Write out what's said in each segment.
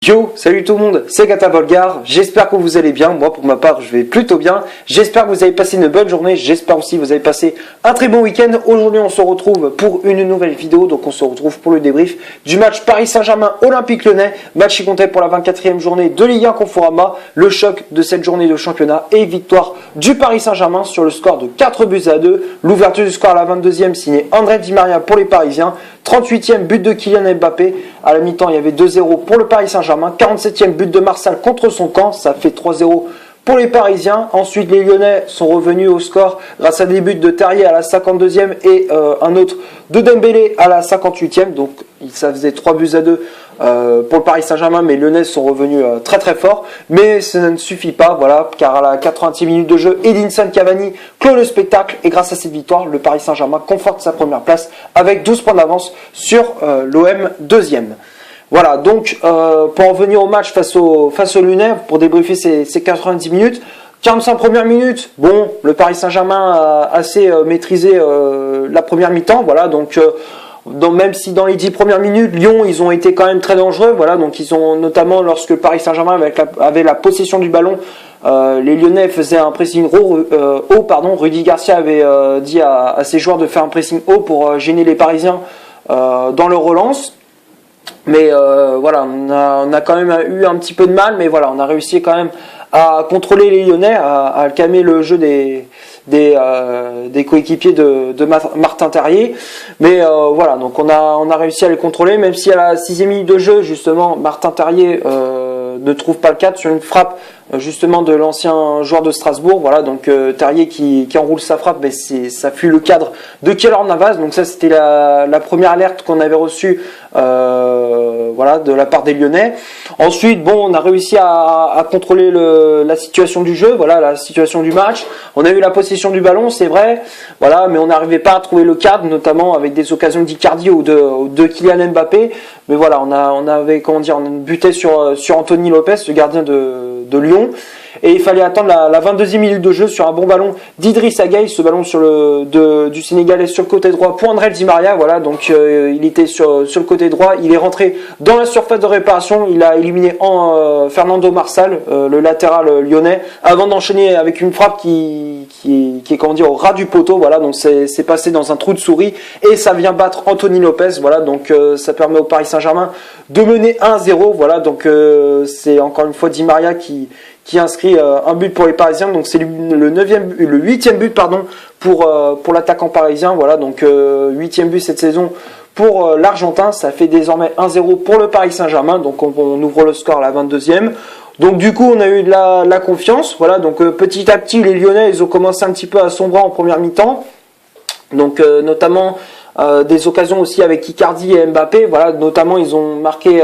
Yo, salut tout le monde, c'est Gata Volgar, j'espère que vous allez bien, moi pour ma part je vais plutôt bien, j'espère que vous avez passé une bonne journée, j'espère aussi que vous avez passé un très bon week-end. Aujourd'hui on se retrouve pour une nouvelle vidéo, donc on se retrouve pour le débrief du match Paris Saint-Germain Olympique Lyonnais, match qui comptait pour la 24e journée de Ligue 1 Conforama, le choc de cette journée de championnat et victoire du Paris Saint-Germain sur le score de 4-2, l'ouverture du score à la 22e signée André Di Maria pour les Parisiens, 38e but de Kylian Mbappé, à la mi-temps il y avait 2-0 pour le Paris Saint-Germain, 47e but de Marsal contre son camp, ça fait 3-0 pour les Parisiens. Ensuite les Lyonnais sont revenus au score grâce à des buts de Terrier à la 52e et un autre de Dembélé à la 58e, donc ça faisait 3-2 pour le Paris Saint-Germain, mais les Lyonnais sont revenus très très fort, mais ça ne suffit pas, voilà, car à la 80e minute de jeu, Edinson Cavani clôt le spectacle et grâce à cette victoire, le Paris Saint-Germain conforte sa première place avec 12 points d'avance sur l'OM deuxième. Voilà, donc pour en venir au match face aux Lyonnais, pour débriefer ces 90 minutes, 45 premières minutes, bon, le Paris Saint-Germain a assez maîtrisé la première mi-temps, voilà, donc même si dans les 10 premières minutes, Lyon, ils ont été quand même très dangereux, voilà, donc ils ont notamment lorsque le Paris Saint-Germain avait la possession du ballon, les Lyonnais faisaient un pressing haut, Rudy Garcia avait dit à ses joueurs de faire un pressing haut pour gêner les Parisiens dans leur relance. Mais voilà, on a quand même eu un petit peu de mal, mais voilà, on a réussi quand même à contrôler les Lyonnais, à calmer le jeu des coéquipiers de Martin Terrier. Mais voilà, donc on a réussi à les contrôler, même si à la 6e minute de jeu, justement, Martin Terrier ne trouve pas le cadre sur une frappe justement de l'ancien joueur de Strasbourg, voilà, donc Terrier qui enroule sa frappe, mais ça fuit le cadre de Keylor Navas, donc ça c'était la première alerte qu'on avait reçue voilà, de la part des Lyonnais. Ensuite, bon, on a réussi à contrôler la situation du jeu, voilà, la situation du match. On a eu la possession du ballon, c'est vrai, voilà, mais on n'arrivait pas à trouver le cadre, notamment avec des occasions d'Icardi ou de Kylian Mbappé. Mais voilà, on avait, comment dire, on butait sur Anthony Lopez, le gardien de Lyon. Et il fallait attendre la 22e minute de jeu sur un bon ballon d'Idriss Gueye, ce ballon du Sénégalais sur le côté droit pour André Di Maria, voilà, donc il était sur le côté droit, il est rentré dans la surface de réparation, il a éliminé Fernando Marsal, le latéral lyonnais, avant d'enchaîner avec une frappe qui est, comment dire, au ras du poteau, voilà, donc c'est passé dans un trou de souris et ça vient battre Anthony Lopez, voilà, donc ça permet au Paris Saint-Germain de mener 1-0, voilà, donc c'est encore une fois Di Maria qui inscrit un but pour les Parisiens, donc c'est le 8e but pour l'attaquant parisien, voilà, donc 8e but cette saison pour l'Argentin, ça fait désormais 1-0 pour le Paris Saint-Germain, donc on ouvre le score à la 22e. Donc du coup on a eu de la confiance, voilà, donc petit à petit les Lyonnais ils ont commencé un petit peu à sombrer en première mi-temps, donc notamment des occasions aussi avec Icardi et Mbappé, voilà, notamment ils ont marqué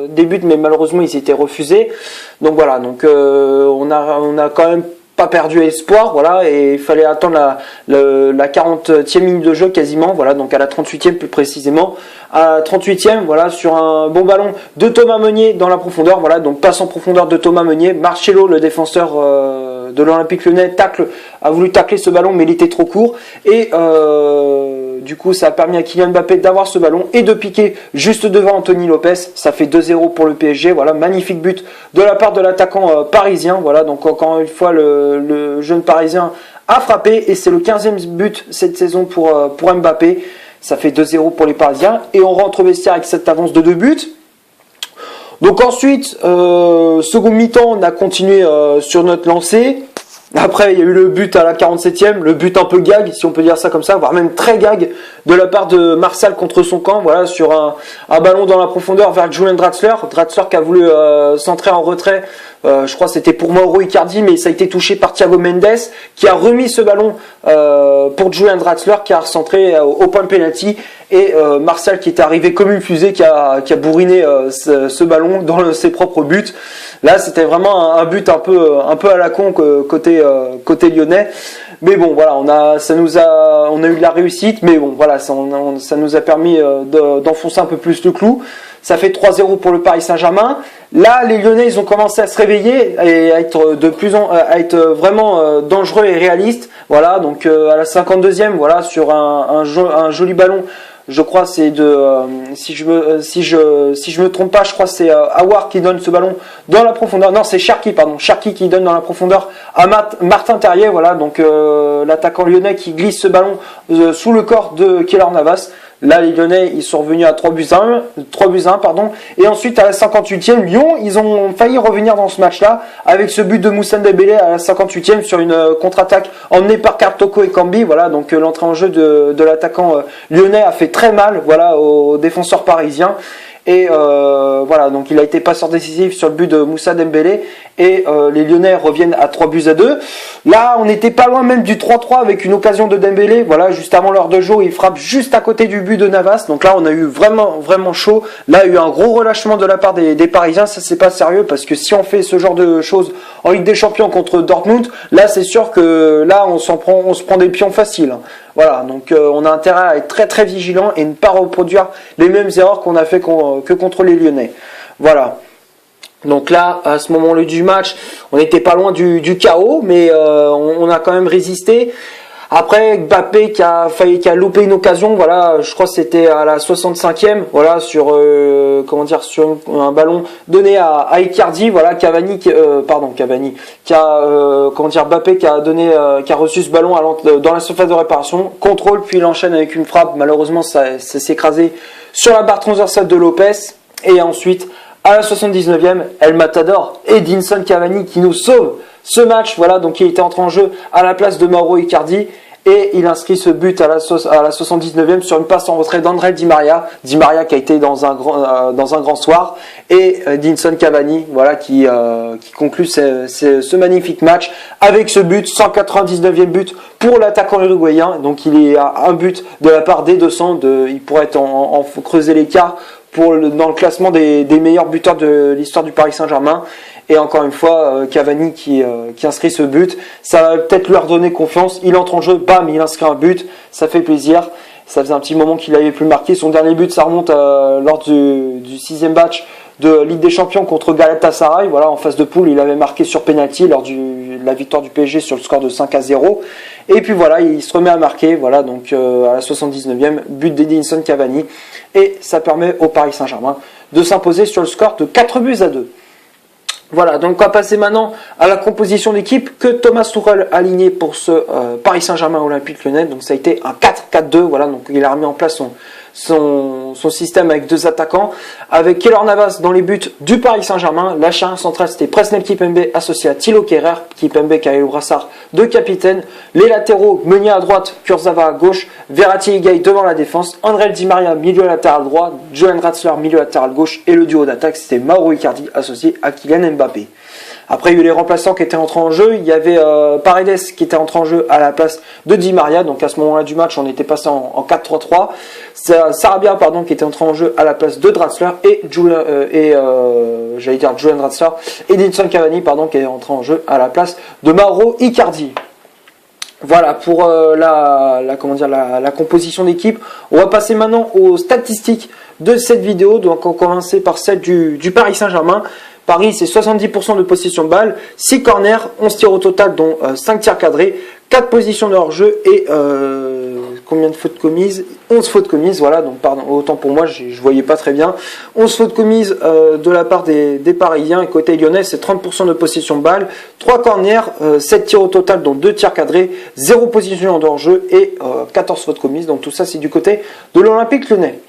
des buts mais malheureusement ils étaient refusés, donc voilà, donc on a quand même pas perdu espoir, voilà, et il fallait attendre la 40e minute de jeu quasiment, voilà, donc à la 38e plus précisément, à la 38e, voilà, sur un bon ballon de Thomas Meunier dans la profondeur, voilà, donc passe en profondeur de Thomas Meunier, Marcelo, le défenseur de l'Olympique Lyonnais, a voulu tacler ce ballon mais il était trop court, et du coup ça a permis à Kylian Mbappé d'avoir ce ballon et de piquer juste devant Anthony Lopez, ça fait 2-0 pour le PSG, voilà, magnifique but de la part de l'attaquant parisien, voilà, donc encore une fois le jeune parisien a frappé et c'est le 15e but cette saison pour Mbappé, ça fait 2-0 pour les Parisiens et on rentre au vestiaire avec cette avance de 2 buts. Donc ensuite, second mi-temps, on a continué sur notre lancée. Après, il y a eu le but à la 47e, le but un peu gag, si on peut dire ça comme ça, voire même très gag, de la part de Marsal contre son camp, voilà, sur un ballon dans la profondeur vers Julian Draxler qui a voulu centrer en retrait, je crois que c'était pour Mauro Icardi, mais ça a été touché par Thiago Mendes, qui a remis ce ballon pour Julian Draxler, qui a recentré au point de penalty, et Marsal qui est arrivé comme une fusée, qui a bourriné ce ballon dans ses propres buts. Là, c'était vraiment un but un peu à la con côté lyonnais. Mais bon, voilà, on a eu de la réussite, mais bon, voilà, ça nous a permis d'enfoncer un peu plus le clou. Ça fait 3-0 pour le Paris Saint-Germain. Là, les Lyonnais, ils ont commencé à se réveiller et à être vraiment dangereux et réalistes. Voilà, donc à la 52e, voilà, sur un joli ballon je crois c'est si je me trompe pas, je crois c'est Aouar qui donne ce ballon dans la profondeur. Non, c'est Cherki qui donne dans la profondeur à Martin Terrier. Voilà, donc l'attaquant lyonnais qui glisse ce ballon sous le corps de Keylor Navas. Là, les Lyonnais, ils sont revenus à 3 buts 1, pardon. Et ensuite, à la 58e, Lyon, ils ont failli revenir dans ce match-là avec ce but de Moussa Dembélé à la 58e sur une contre-attaque emmenée par Kartoko et Kambi. Voilà, donc l'entrée en jeu de l'attaquant lyonnais a fait très mal, voilà, aux défenseurs parisiens. Et voilà, donc il a été passeur décisif sur le but de Moussa Dembélé. Et les Lyonnais reviennent à 3 buts à 2. Là, on n'était pas loin même du 3-3 avec une occasion de Dembélé. Voilà, juste avant l'heure de jeu, il frappe juste à côté du but de Navas. Donc là, on a eu vraiment chaud. Là, il y a eu un gros relâchement de la part des Parisiens. Ça, c'est pas sérieux parce que si on fait ce genre de choses en Ligue des Champions contre Dortmund, là, c'est sûr que là, on se prend des pions faciles. Voilà, donc on a intérêt à être très très vigilant et ne pas reproduire les mêmes erreurs qu'on a fait que contre les Lyonnais. Voilà. Donc là, à ce moment-là du match, on n'était pas loin du chaos, mais on a quand même résisté. Après, Mbappé qui a loupé une occasion, voilà, je crois que c'était à la 65e, voilà, sur un ballon donné à Icardi, voilà, Mbappé qui a reçu ce ballon dans la surface de réparation, contrôle, puis il enchaîne avec une frappe, malheureusement ça s'est écrasé sur la barre transversale de Lopez, et ensuite, à la 79e, El Matador, Edinson Cavani qui nous sauve ce match, voilà, donc il était entré en jeu à la place de Mauro Icardi et il inscrit ce but à la 79e sur une passe en retrait d'André Di Maria qui a été dans un grand soir, et Edinson Cavani, voilà, qui conclut ce magnifique match avec ce but, 199e but pour l'attaquant uruguayen. Donc il est à un but de la part des 200, il pourrait creuser l'écart dans le classement des meilleurs buteurs de l'histoire du Paris Saint-Germain. Et encore une fois, Cavani qui inscrit ce but, ça va peut-être leur donner confiance. Il entre en jeu, bam, il inscrit un but, ça fait plaisir. Ça faisait un petit moment qu'il n'avait plus marqué. Son dernier but, ça remonte lors du 6e match de Ligue des Champions contre Galatasaray. Voilà, en phase de poule, il avait marqué sur penalty lors de la victoire du PSG sur le score de 5-0. Et puis voilà, il se remet à marquer. Voilà, donc à la 79e, but d'Edinson Cavani. Et ça permet au Paris Saint-Germain de s'imposer sur le score de 4 buts à 2. Voilà, donc on va passer maintenant à la composition d'équipe que Thomas Tuchel a aligné pour ce Paris Saint-Germain Olympique Lyonnais. Donc ça a été un 4-4-2, voilà, donc il a remis en place son système avec 2 attaquants, avec Keylor Navas dans les buts du Paris Saint-Germain. La charnière centrale, c'était Presnel Kimpembe associé à Thilo Kehrer, Kimpembe qui avait le brassard de capitaine. Les latéraux, Meunier à droite, Kurzawa à gauche, Verratti et Gueye devant la défense, André Di Maria milieu latéral droit, Julian Draxler milieu latéral gauche, et le duo d'attaque, c'était Mauro Icardi associé à Kylian Mbappé. Après, il y a eu les remplaçants qui étaient entrés en jeu. Il y avait Paredes qui était entré en jeu à la place de Di Maria. Donc à ce moment-là du match, on était passé en 4-3-3. Sarabia, qui était entré en jeu à la place de Draxler et Julian Draxler, et Edinson Cavani, qui est entré en jeu à la place de Mauro Icardi. Voilà pour la composition d'équipe. On va passer maintenant aux statistiques de cette vidéo. Donc on va commencer par celle du Paris Saint-Germain. Paris, c'est 70% de possession de balle, 6 corners, 11 tirs au total, dont 5 tirs cadrés, 4 positions de hors-jeu et combien de fautes commises ? 11 fautes commises, voilà, donc pardon, autant pour moi, je voyais pas très bien. 11 fautes commises de la part des Parisiens, et côté lyonnais, c'est 30% de possession de balle, 3 corners, 7 tirs au total, dont 2 tirs cadrés, 0 position de hors-jeu et 14 fautes commises, donc tout ça c'est du côté de l'Olympique Lyonnais.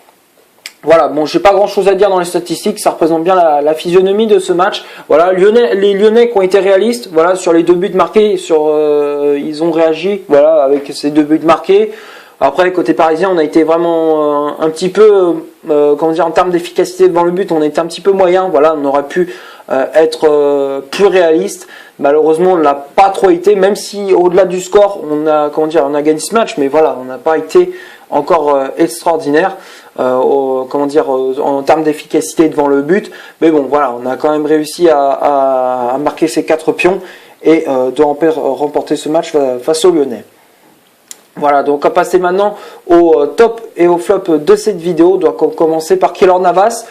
Voilà, bon, j'ai pas grand chose à dire dans les statistiques, ça représente bien la physionomie de ce match. Voilà, les Lyonnais qui ont été réalistes, voilà, sur les 2 buts marqués, ils ont réagi, voilà, avec ces 2 buts marqués. Après, côté parisien, on a été vraiment un petit peu, en termes d'efficacité devant le but, on était un petit peu moyen, voilà, on aurait pu être plus réaliste. Malheureusement, on l'a pas trop été, même si au-delà du score, on a gagné ce match, mais voilà, on n'a pas été encore extraordinaire. En termes d'efficacité devant le but, mais bon voilà, on a quand même réussi à marquer ces 4 pions et de remporter ce match face aux Lyonnais. Voilà, donc on va passer maintenant au top et au flop de cette vidéo. Donc on va commencer par Keylor Navas.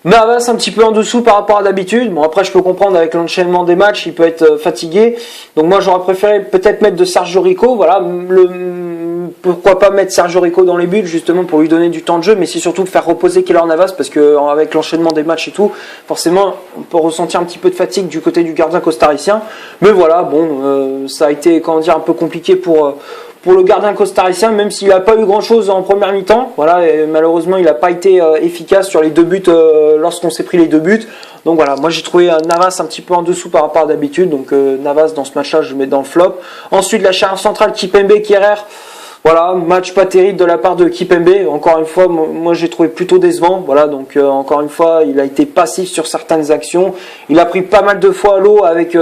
Navas un petit peu en dessous par rapport à d'habitude. Bon, après je peux comprendre, avec l'enchaînement des matchs, il peut être fatigué. Donc moi j'aurais préféré peut-être mettre de Sergio Rico. Voilà, pourquoi pas mettre Sergio Rico dans les buts justement pour lui donner du temps de jeu, mais c'est surtout faire reposer Keylor Navas parce que avec l'enchaînement des matchs et tout, forcément on peut ressentir un petit peu de fatigue du côté du gardien costaricien. Mais voilà, bon, ça a été un peu compliqué pour le gardien costaricien, même s'il n'a pas eu grand chose en première mi-temps. Voilà, et malheureusement il n'a pas été efficace sur les 2 buts lorsqu'on s'est pris les 2 buts. Donc voilà, moi j'ai trouvé Navas un petit peu en dessous par rapport à d'habitude. Donc Navas dans ce match-là, je le mets dans le flop. Ensuite la charnière centrale Kimpembe Kehrer. Voilà, match pas terrible de la part de Kimpembe. Encore une fois, moi j'ai trouvé plutôt décevant. Voilà, donc encore une fois, il a été passif sur certaines actions. Il a pris pas mal de fois à l'eau avec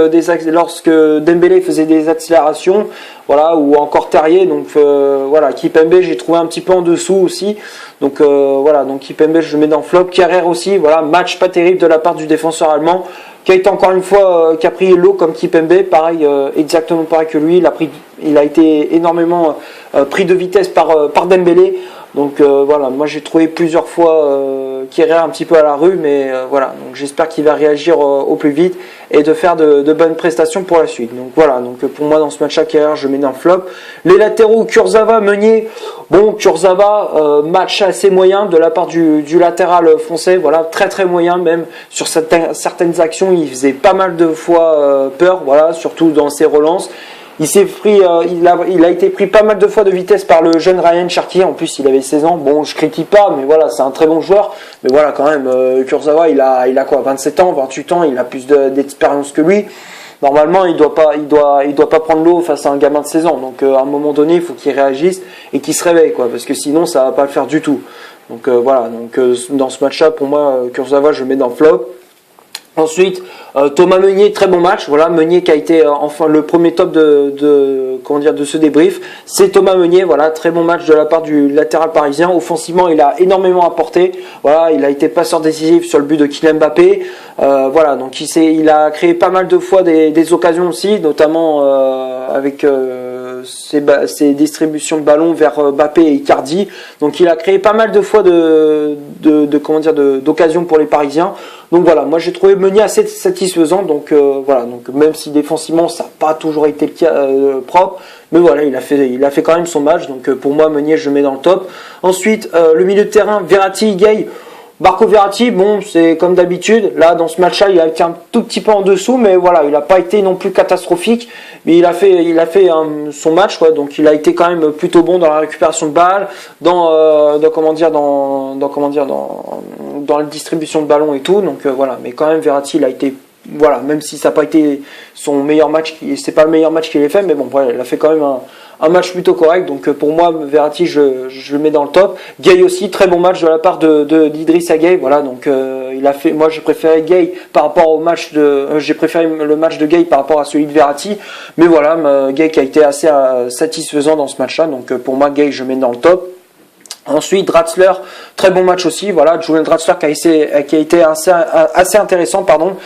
lorsque Dembélé faisait des accélérations. Voilà, ou encore Terrier. Donc voilà, Kimpembe j'ai trouvé un petit peu en dessous aussi. Donc voilà, donc Kimpembe je le mets dans le flop. Kehrer aussi, voilà, match pas terrible de la part du défenseur allemand, qui a été encore une fois, qui a pris l'eau comme Kimpembe, pareil, exactement pareil que lui. Il a été énormément pris de vitesse par Dembélé. Donc voilà, moi j'ai trouvé plusieurs fois Kehrer un petit peu à la rue, mais voilà, donc j'espère qu'il va réagir au plus vite et de faire de bonnes prestations pour la suite. Donc voilà, donc pour moi dans ce match-là, Kehrer je mets dans le flop. Les latéraux, Kurzawa, Meunier. Bon, Kurzawa, match assez moyen de la part du latéral français, voilà, très très moyen même sur certaines actions, il faisait pas mal de fois peur, voilà, surtout dans ses relances. Il a été pris pas mal de fois de vitesse par le jeune Ryan Cherki. En plus, il avait 16 ans. Bon, je critique pas, mais voilà, c'est un très bon joueur. Mais voilà, quand même, Kurzawa, il a quoi, 27 ans, 28 ans. Il a plus d'expérience que lui. Normalement, il doit pas prendre l'eau face à un gamin de 16 ans. Donc, à un moment donné, il faut qu'il réagisse et qu'il se réveille, quoi, parce que sinon, ça va pas le faire du tout. Donc voilà. Donc, dans ce match-là, pour moi, Kurzawa, je le mets dans le flop. Ensuite, Thomas Meunier, très bon match. Voilà, Meunier qui a été enfin le premier top de ce débrief. C'est Thomas Meunier, voilà, très bon match de la part du latéral parisien. Offensivement, il a énormément apporté. Voilà, il a été passeur décisif sur le but de Kylian Mbappé. Voilà, donc il a créé pas mal de fois des occasions aussi, notamment avec ses distributions de ballons vers Mbappé et Icardi. Donc il a créé pas mal de fois d'occasions pour les Parisiens. Donc voilà, moi j'ai trouvé Meunier assez satisfaisant. Donc voilà, donc même si défensivement ça n'a pas toujours été le cas propre, mais voilà, il a fait quand même son match. Donc pour moi Meunier je le mets dans le top. Ensuite le milieu de terrain, Verratti, Gueye. Marco Verratti, bon, c'est comme d'habitude. Là, dans ce match-là, il a été un tout petit peu en dessous, mais voilà, il n'a pas été non plus catastrophique. Mais il a fait son match, quoi. Donc, il a été quand même plutôt bon dans la récupération de balles, dans la distribution de ballons et tout. Donc voilà, mais quand même, Verratti, il a été, voilà, même si ça n'a pas été son meilleur match, c'est pas le meilleur match qu'il ait fait, mais bon, voilà, il a fait quand même un match plutôt correct. Donc pour moi, Verratti, je le mets dans le top. Gueye aussi, très bon match de la part d'Idrissa Gueye. Voilà, donc moi j'ai préféré Gueye par rapport au match j'ai préféré le match de Gueye par rapport à celui de Verratti. Mais voilà, Gueye qui a été assez satisfaisant dans ce match-là. Donc pour moi, Gueye, je mets dans le top. Ensuite, Draxler, très bon match aussi. Voilà, Julian Draxler qui a été assez intéressant, pardon,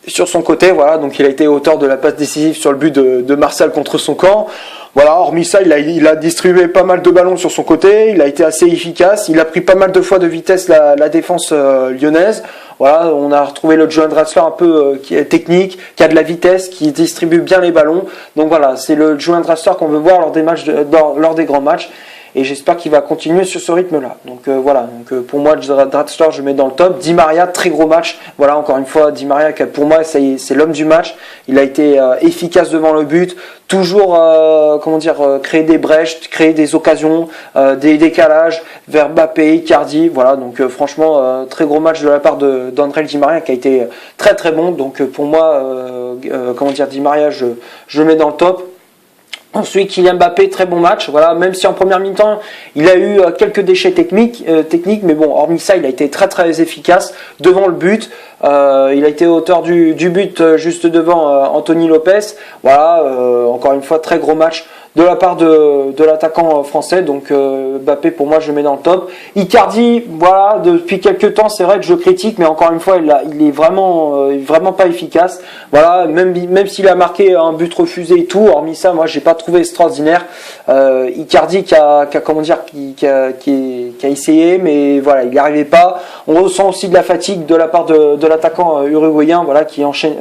sur son côté. Voilà, donc il a été auteur de la passe décisive sur le but de Martial contre son camp. Voilà, hormis ça, il a distribué pas mal de ballons sur son côté. Il a été assez efficace. Il a pris pas mal de fois de vitesse la défense lyonnaise. Voilà, on a retrouvé le Julian Draxler un peu qui est technique, qui a de la vitesse, qui distribue bien les ballons. Donc voilà, c'est le Julian Draxler qu'on veut voir lors des grands matchs. Et j'espère qu'il va continuer sur ce rythme-là. Donc voilà, donc pour moi, Draxler, je mets dans le top. Di Maria, très gros match. Voilà, encore une fois, Di Maria, pour moi, c'est l'homme du match. Il a été efficace devant le but. Toujours, créer des brèches, créer des occasions, des décalages vers Mbappé, Icardi. Voilà, donc franchement, très gros match de la part d'André Di Maria qui a été très très bon. Donc pour moi, Di Maria, je le mets dans le top. Ensuite, Kylian Mbappé, très bon match. Voilà, même si en première mi-temps, il a eu quelques déchets techniques, mais bon, hormis ça, il a été très très efficace devant le but. Il a été auteur du but juste devant Anthony Lopez. Voilà, encore une fois, très gros match de la part de l'attaquant français. Donc Mbappé, pour moi, je le mets dans le top. Icardi, voilà, depuis quelques temps, c'est vrai que je critique, mais encore une fois, il est vraiment pas efficace. Voilà, même s'il a marqué un but refusé et tout, hormis ça, moi, j'ai pas trouvé extraordinaire. Icardi qui a essayé, mais voilà, il n'y arrivait pas. On ressent aussi de la fatigue de la part de l'attaquant uruguayen, voilà, qui enchaîne,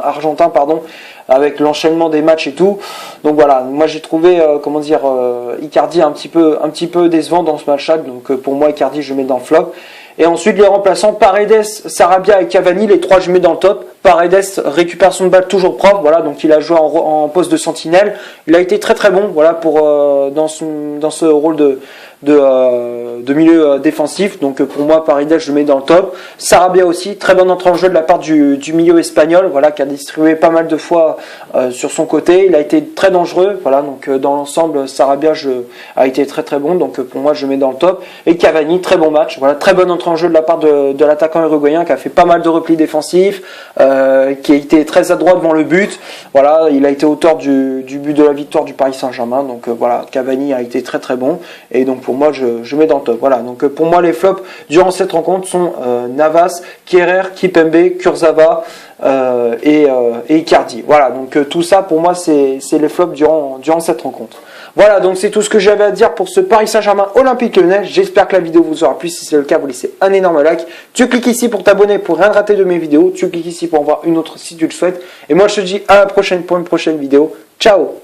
argentin, pardon. avec l'enchaînement des matchs et tout. Donc voilà, moi j'ai trouvé Icardi un petit peu décevant dans ce match-là. Donc pour moi Icardi je mets dans le flop. Et ensuite les remplaçants Paredes, Sarabia et Cavani, les trois je mets dans le top. Paredes récupère son balle toujours propre, voilà, donc il a joué en poste de sentinelle. Il a été très très bon, voilà, pour dans ce rôle de milieu défensif. Donc pour moi Paredes je le mets dans le top. Sarabia aussi, très bonne entrée en jeu de la part du milieu espagnol, voilà, qui a distribué pas mal de fois sur son côté. Il a été très dangereux, voilà, donc dans l'ensemble Sarabia a été très très bon, donc pour moi je le mets dans le top. Et Cavani, très bon match, voilà, très bonne entrée en jeu de la part de l'attaquant uruguayen qui a fait pas mal de replis défensifs, qui a été très adroit devant le but. Voilà, il a été auteur du but de la victoire du Paris Saint-Germain. Donc voilà, Cavani a été très très bon. Et donc pour moi, je mets dans le top. Voilà, donc pour moi, les flops durant cette rencontre sont Navas, Kehrer, Kipembe, Kurzawa et Icardi. Voilà, donc tout ça pour moi, c'est les flops durant cette rencontre. Voilà, donc c'est tout ce que j'avais à dire pour ce Paris Saint-Germain Olympique Lyonnais. J'espère que la vidéo vous aura plu. Si c'est le cas, vous laissez un énorme like. Tu cliques ici pour t'abonner pour rien rater de mes vidéos. Tu cliques ici pour en voir une autre si tu le souhaites. Et moi, je te dis à la prochaine pour une prochaine vidéo. Ciao!